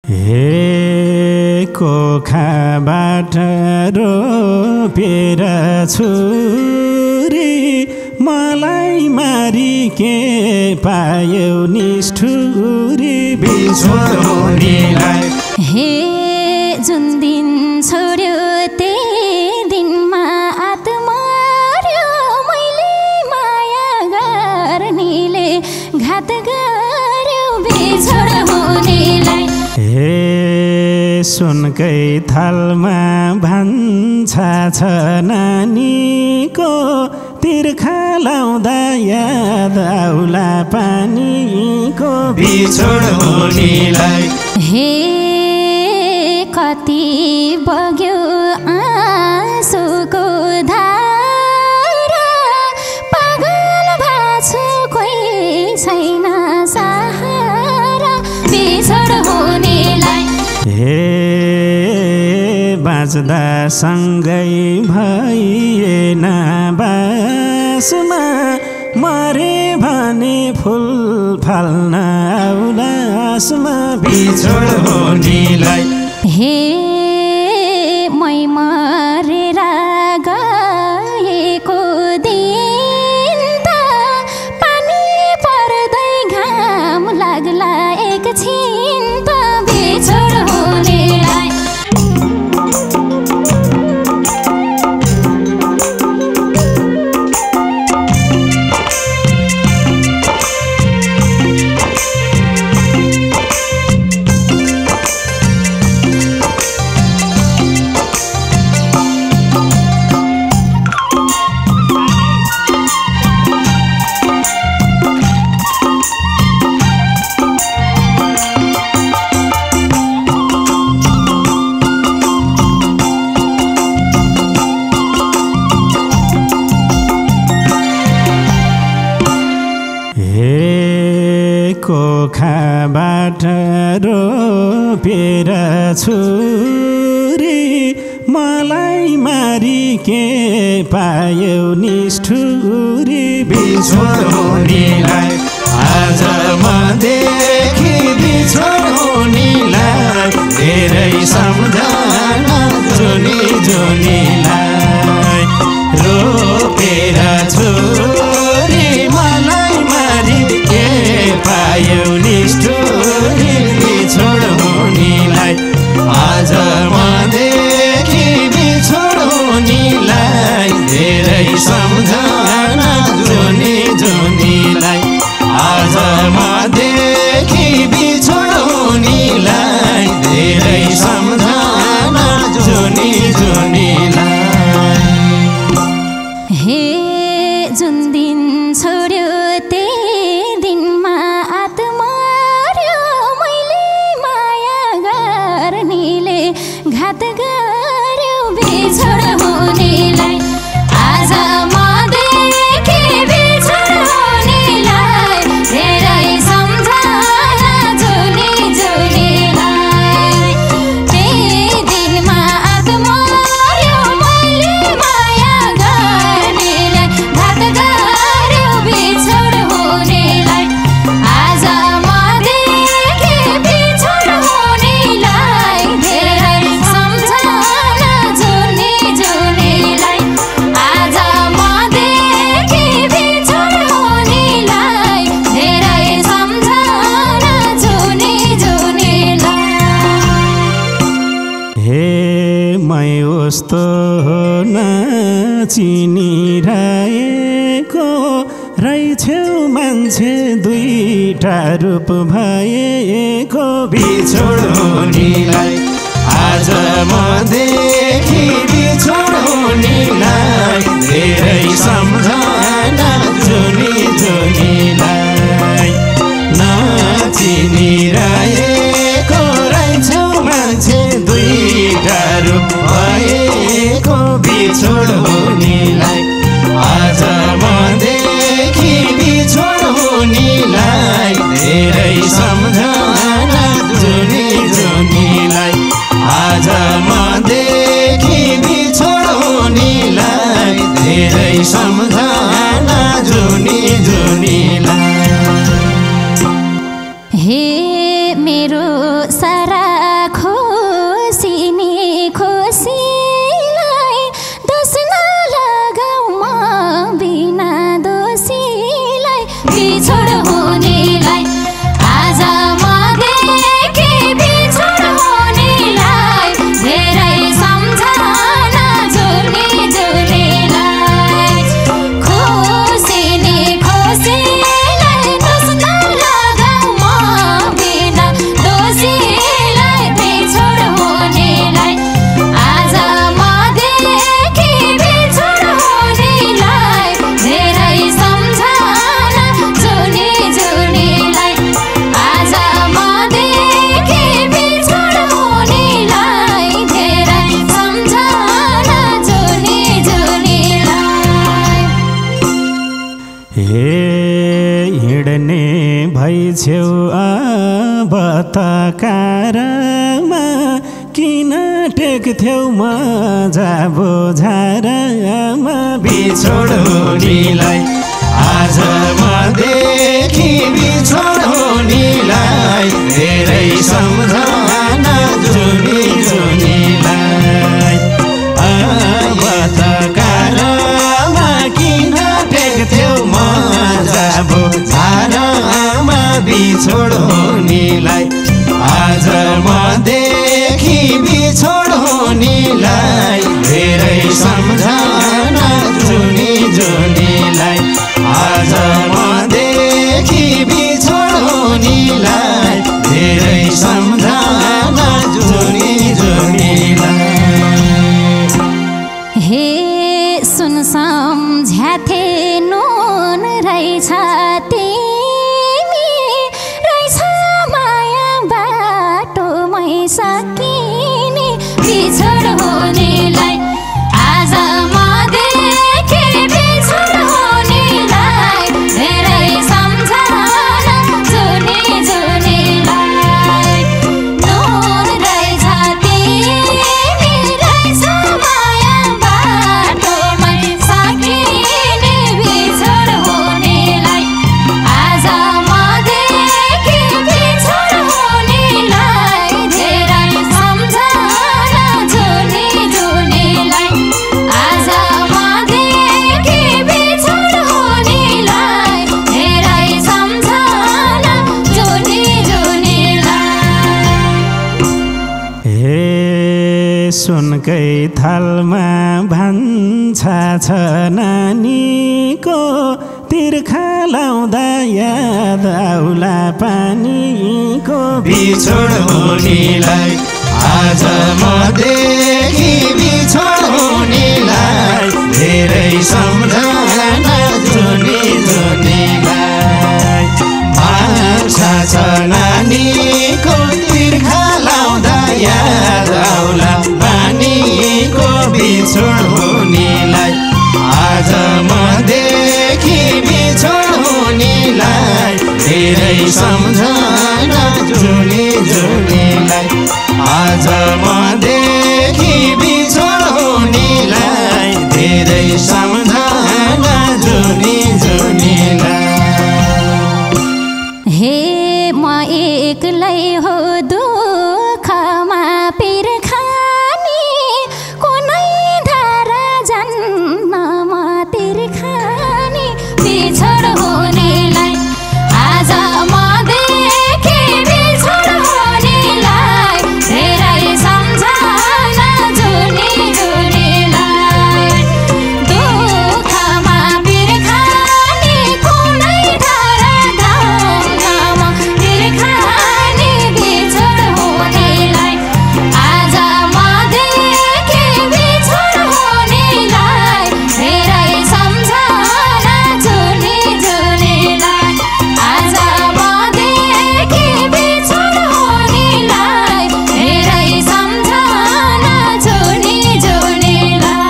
हे कोखाबाट रोपेर छुरी मलाई मारी के पायौ निष्ठुरी बिछोडीलाई। हे जुन दिन छोड्यो त्यही दिनमा आत्मर्यो मैले माया गर्नेले घात गर्यो बिछोड हुनेलाई। हे सुनकै थालमा भान्सा छ नानीको तिर्खा लाउँदा याद आउला पानीको बिछोड हुनेलाई। हे कति बग्यो आँसुको धारा पागल भाछु कोही छैन सहारा बिछोड हुनेलाई। हे बाँच्दा सँगै भइएन बासमा मरे भने फुल फल्न आउलासमा बिछोड हुनेलाई। हे मै मरेर गएको दिन त पानी पर्दै घाम लाग्ला एकछिन त बिछोड हुनेलाई। कोखाबाट रोपेर छुरी मलाई मारी के पायौ निष्ठुरी बिछोड हुनेलाई। आज म देखि बिछोड हुनेलाई धेरै सम्झना जुनी जुनीलाई। रोपेर छुरी मलाई मारी के पायौ निष्ठुरी बिछोड हुनेलाई। आज म देखि बिछोड हुनेलाई धेरै सम्झना जुनी जुनीलाई। आज म देखि बिछोड हुनेलाई धेरै सम्झना जुनी जुनीलाई। हे जुन दिन छोड्यो त्यही दिनमा आत्मर्यो मैले माया गर्नेले घात गर्यो बिछोड हुनेलाई। आज म देखि बिछोड हुनेलाई धेरै सम्झना जुनी जुनीलाई। त्यही दिनमा आत्मर्यो मैले माया गर्नेले घात गर्यो बिछोड हुनेलाई। आज म देखि बिछोड हुनेलाई धेरै सम्झना जुनी जुनीलाई। आज म देखि बिछोड हुनेलाई धेरै सम्झना जुनी जुनीलाई। हे मै उस्तो नचिनिरहेको रहेछौ मान्छे दुईटा रूप भएको बिछोड हुनेलाई। आज म देखि बिछोड हुनेलाई धेरै सम्झना जुनी जुनीलाई। नचिनिरहेको रहेछौ मान्छे दुईटा रूप भएको बिछोड हुनेलाई। आज म देखि बिछोड हुनेलाई धेरै सम्झना जुनी जुनीलाई। आज म देखि बिछोड हुनेलाई धेरै सम्झना जुनी जुनीलाई। किन टेक्थ्यौ मजा बोझारमा बिछोड हुनेलाई आज म देखि बिछोड हुनेलाई धेरै सम्झना जुनी जुनीलाई अब त कारमा किन टेक्थ्यौ मजा बोझारमा बिछोड हुनेलाई आज म देखि बिछोड हुनेलाई धेरै सम्झना जुनी जुनीलाई आज म देखि बिछोड हुनेलाई धेरै सम्झना जुनी जुनीलाई हे सुन सम्झ्याथे नुन रहेछ तिमी रहेछ माया बाटोमै सकिने बिछोड हुनेलाई आज म देखे बिछोड हुनेलाई धेरै सम्झना जुनी जुनीलाई नुन रहेछ तिमी रहेछ माया बाटोमै सकिने बिछोड हुनेलाई आज म देखे बिछोड हुनेलाई धेरै सम्झना जुनी जुनीलाई आज म देखे बिछोड हुनेलाई धेरै सम्झना जुनी जुनीलाई हे सुनकै थालमा भान्छा छ नानीको तिर्खा लाउँदा याद आउला पानीको बिछोड हुनेलाई आज म देखि बिछोड हुनेलाई धेरै सम्झना जुनी जुनीलाई भान्छा छ नानीको तिर्खा लाउँदा याद आउला पानीको बिछोड हुनेलाई आज म देखि बिछोड हुनेलाई धेरै सम्झना जुनी जुनीलाई आज म देखि बिछोड हुनेलाई धेरै सम्झना जुनी जुनीलाई हे म एक्लै हो दुःखमा पिर्खानी कुनै धारा जान्न म तिर्खानी बिछोड हुनेलाई आज म देखे बिछोड हुनेलाई धेरै सम्झना जुनी जुनीलाई दुःखमा पिर्खानी कुनै धारा जान्न म तिर्खानी बिछोड हुनेलाई आज म देखे बिछोड हुनेलाई धेरै सम्झना जुनी जुनीलाई आज म देखे बिछोड हुनेलाई धेरै सम्झना जुनी जुनीलाई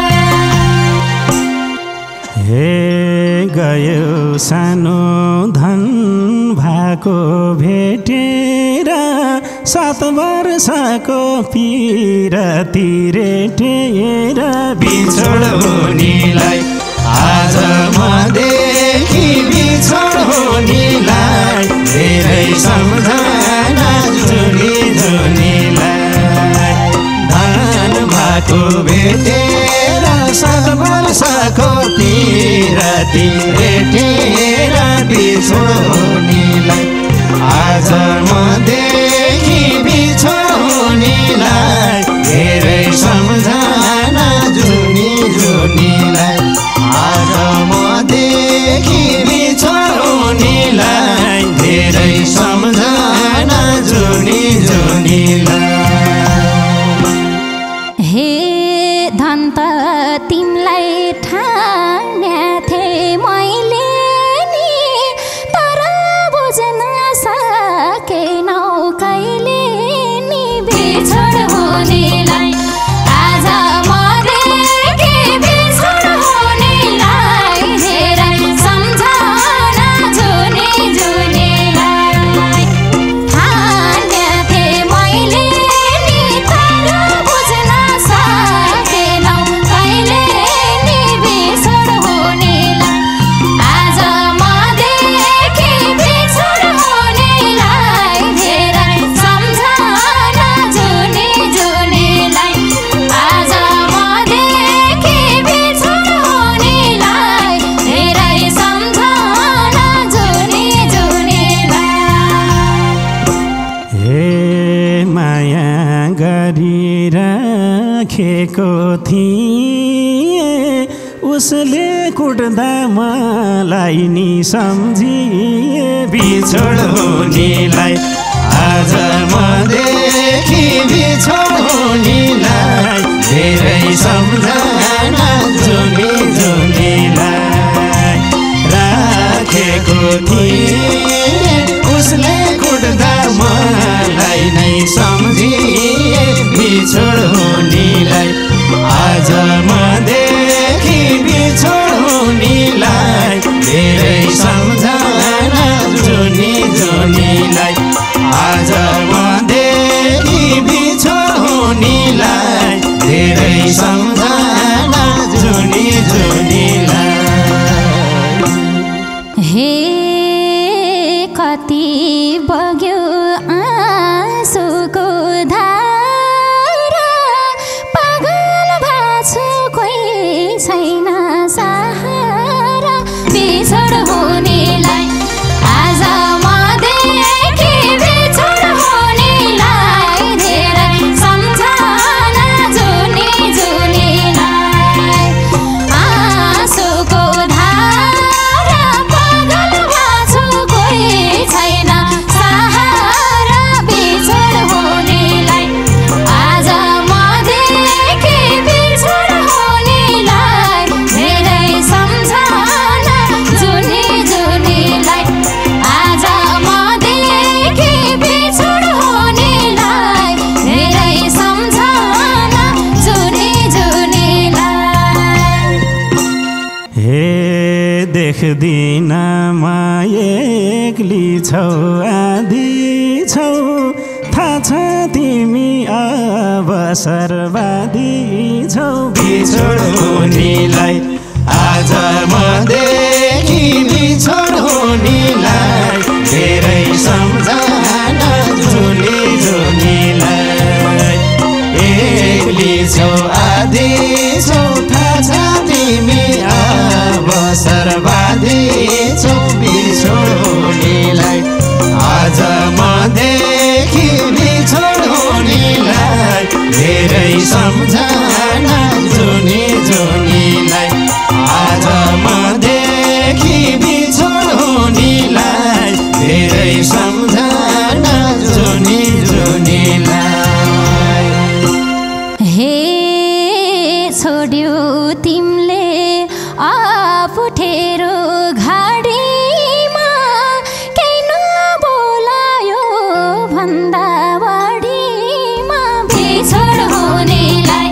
हे गयो सानो धन भएको भेटेर 7 वर्षको पिरती रेटेर बिछोड हुनेलाई आज म देखि बिछोड हुनेलाई धेरै सम्झना जुनी जुनीलाई धन भएको भेटेर 7 वर्षको पिरती रेटेर बिछोड हुनेलाई आज म देखि बिछोड हुनेलाई धेरै सम्झना जुनी जुनीलाई आज म देखि बिछोड हुनेलाई धेरै सम्झना जुनी जुनीलाई हे धन त तिमीलाई ठान्याथे मैले नि तर बुझ्न सकेनौ कहिले नि बिछोड हुनेलाई आज म देखे बिछोड हुनेलाई धेरै सम्झना जुनी जुनीलाई ठान्याथे मैले माया गरिराखेको थिएँ उसले कुट्दा मलाई नि सम्झिए बिछोड हुनेलाई आज म देखि बिछोड हुनेलाई धेरै सम्झना जुनी जुनीलाई राखेको थिएँ उसले कुट्दा मलाई नै सम्झिए बिछोड हुनेलाई आज म देखि बिछोड हुनेलाई धेरै सम्झना जुनी जुनीलाई आज म देखि बिछोड हुनेलाई धेरै सम्झना जुनी जुनीलाई हे कति बग्यो आँसुको धारा पागल भाछु कोही छैन सहारा बिछोड हुनेलाई आज म देखि बिछोड हुनेलाई धेरै सम्झना जुनी जुनीलाई आँसुको धारा पागल भाछु कोही छैन सहारा बिछोड हुनेलाई आज म देखि बिछोड हुनेलाई धेरै सम्झना जुनी जुनीलाई आज म देखि बिछोड हुनेलाई धेरै सम्झना जुनी जुनीलाई हे देख्दिन म एक्ली छौ आधी छौ थाहा छ तिमी अवसरवादी छौ बिछोड हुनेलाई आज म देखि बिछोड हुनेलाई धेरै सम्झना जुनी जुनीलाई एक्ली छौ आधी छौ थाहा छ तिमी अवसरवादी छौ बिछोड हुनेलाई आज म देखि बिछोड हुनेलाई धेरै सम्झना जुनी जुनीलाई आज म देखि बिछोड हुनेलाई धेरै सम्झना जुनी जुनीलाई हे छोड्यौ तिमीले आफुठेरो घाडीमा केही नबोलायो भन्दा बढीमा बिछोड हुनेलाई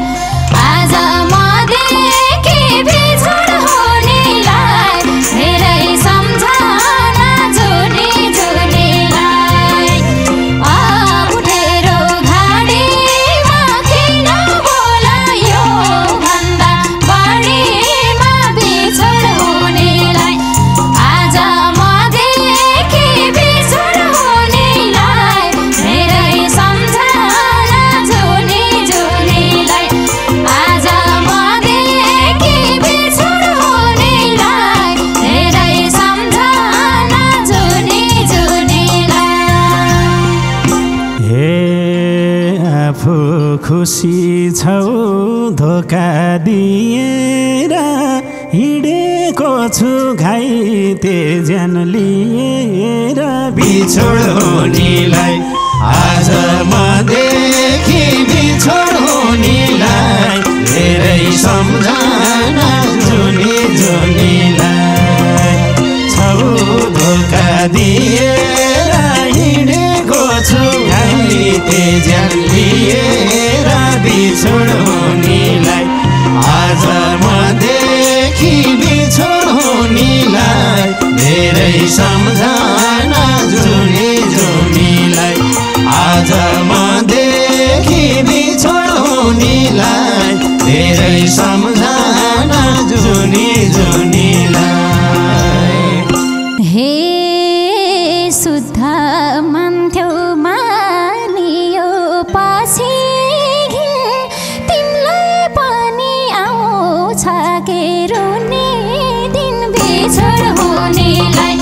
आज म देखि बिछोड हुनेलाई धेरै सम्झना जुनी जुनीलाई आफुठेरो घाडीमा केही नबोलायो भन्दा बढीमा बिछोड हुनेलाई आज म देखि बिछोड हुनेलाई धेरै सम्झना जुनी जुनीलाई आज म देखि बिछोड हुनेलाई धेरै सम्झना जुनी जुनीलाई हे आफू खुसी छौ धोका दिएर हिँडेको छु घाइते ज्यान लिएर बिछोड हुनेलाई आज म देखि बिछोड हुनेलाई धेरै सम्झना जुनी जुनीलाई छौ धोका दिएर हिँडेको छु घाइते ज्यान लिएर बिछोड हुनेलाई आज म देखि बिछोड हुनेलाई धेरै सम्झना जुनी जुनीलाई आज म देखि बिछोड हुनेलाई धेरै सम्झना जुनी जुनीलाई हे शुद्ध मान्थ्यौ मानियो पछि तिमीलाई पनि आउँछ के रुने दिन बिछोड हुनेलाई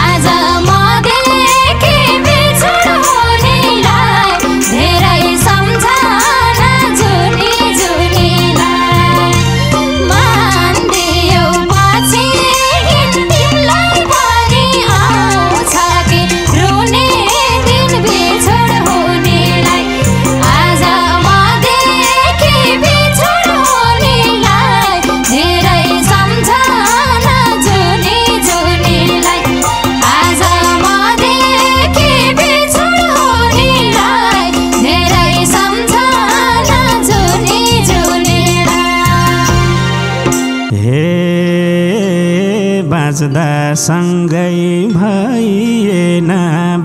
आज म देखि बिछोड हुनेलाई धेरै बाँच्दा सँगै भइएन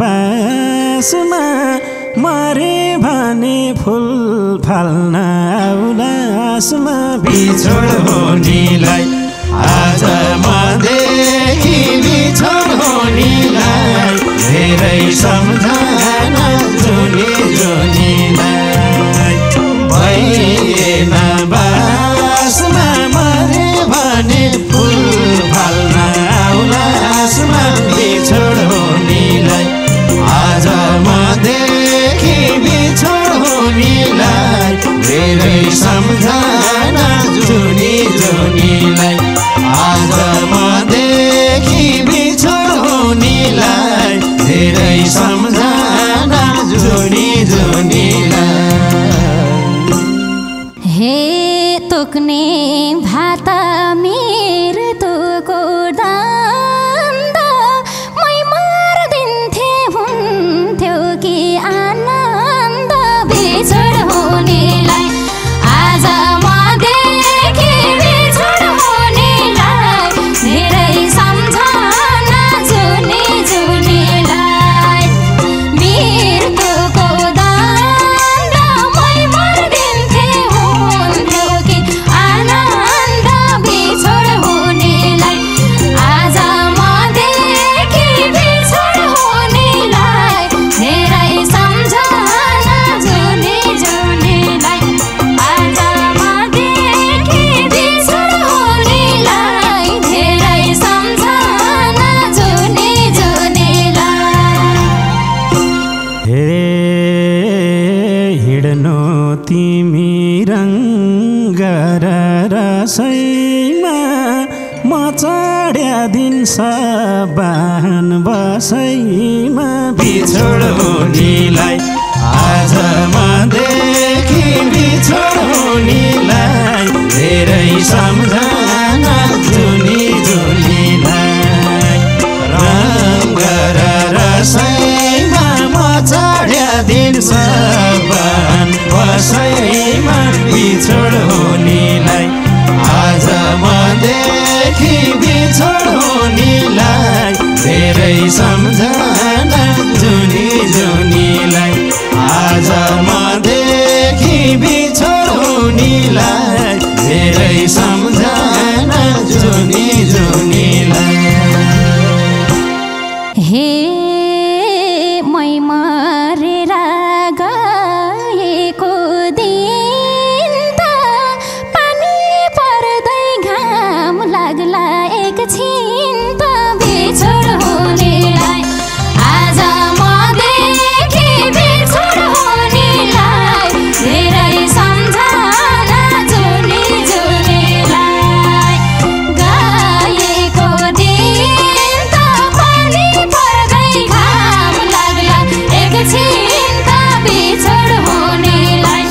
बासमा मरे भने फुल फाल्न उलासमा बिछोड हुनेलाई आज मदेखि बिछोड हुनेलाई धेरै सम्झना जुनी जुनीलाई भइएन बासमा मरे भने फुल फाल्न उलासमा बिछोड हुनेलाई आज मदेखि बिछोड हुनेलाई धेरै सम्झना जुनी जुनीलाई आज मदेखि बिछोड हुनेलाई धेरै सम्झना जुनी जुनीलाई हे तोक्ने भात मेरो तोको दान्द मै मार्दिन्थे हुन्थ्यो कि आनन्द बिछोड हुनेलाई आज मदेखि बिछोड हुनेलाई धेरै सम्झना जुनी जुनीलाई मृत्युको दान्द मै मार्दिन्थे हुन्थ्यो कि आनन्द बिछोड हुनेलाई आज मदेखि बिछोड हुनेलाई धेरै सम्झना जुनी जुनीलाई आज मदेखि बिछोड हुनेलाई धेरै सम्झना जुनी जुनीलाई हे हिँड्नु तिमी रङ्ग र रसैमा म चढ्या दिन सबान बसैमा बिछोड हुनेलाई आज मदेखि बिछोड हुनेलाई धेरै सम्झना जुनी जुनीलाई रङ्ग र रसैमा म चढ्या दिन सबान बसैमा बिछोड हुनेलाई आज मदेखि बिछोड हुनेलाई धेरै सम्झना जुनी जुनीलाई आज मदेखि बिछोड हुनेलाई धेरै सम्झना जुनी जुनीलाई हे मै मरेर गएको दिन त पानी पर्दै घाम लाग्ला एकछिन त बिछोड हुनेलाई आज मदेखि बिछोड हुनेलाई धेरै सम्झना जुनी जुनीलाई गएको दिन त पानी पर्दै घाम लाग्ला एकछिन त बिछोड हुनेलाई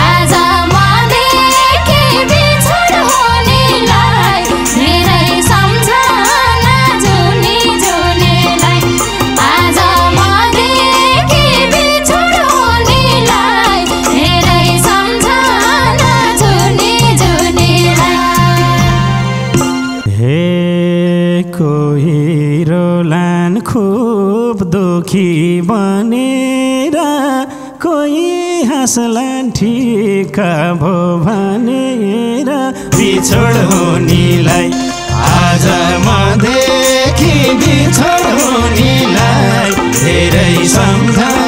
आज मदेखि बिछोड हुनेलाई धेरै सम्झना जुनी जुनीलाई आज मदेखि बिछोड हुनेलाई धेरै सम्झना जुनी जुनीलाई हे कोही रोलान् खुब दुखी बनेर कोही हाँस्लान् ठिक भो भनेर बिछोड हुनेलाई आज मदेखि बिछोड हुनेलाई धेरै सम्झना